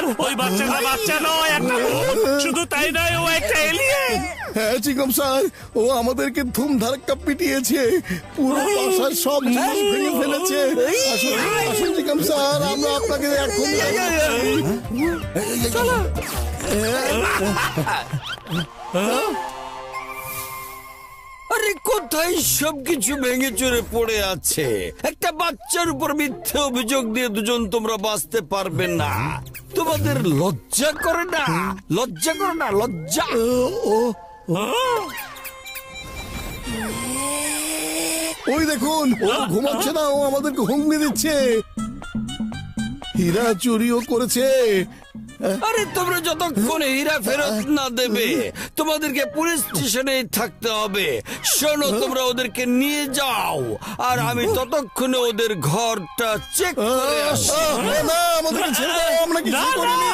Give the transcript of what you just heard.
Sir, ওই বাচ্চাটা বাচ্চা নয়, একটা ভূত। শুধু তাই নয়, ও একটা এলিয়েন। হ্যাঁ চিকম স্যার, ও আমাদেরকে ধুম ধাক্কা পিটিয়েছে, পুরো বাসার সব জিনিস ভেঙে ফেলেছে। আসুন আসুন চিকম স্যার, আমরা আপনাকে এখন আরে কোথায় সবকিছু ভেঙে চুরে পড়ে আছে? একটা বাচ্চার উপর মিথ্যে অভিযোগ দিয়ে দুজন তোমরা বাঁচতে পারবে না। তোমাদের লজ্জা করে না? লজ্জা করে না? লজ্জা? ওই দেখুন, ও ঘুমাচ্ছে না, ও আমাদেরকে হুমকি দিচ্ছে। হীরা চুরিও করেছে। আরে তোমরা যতক্ষণ হীরা ফেরত না দেবে তোমাদেরকে পুলিশ স্টেশনে থাকতে হবে। শোনো, তোমরা ওদেরকে নিয়ে যাও, আর আমি ততক্ষণে ওদের ঘরটা চেক করে আসি। না, আমাদেরকে ছেড়ে দাও, আমরা কিছু করিনি।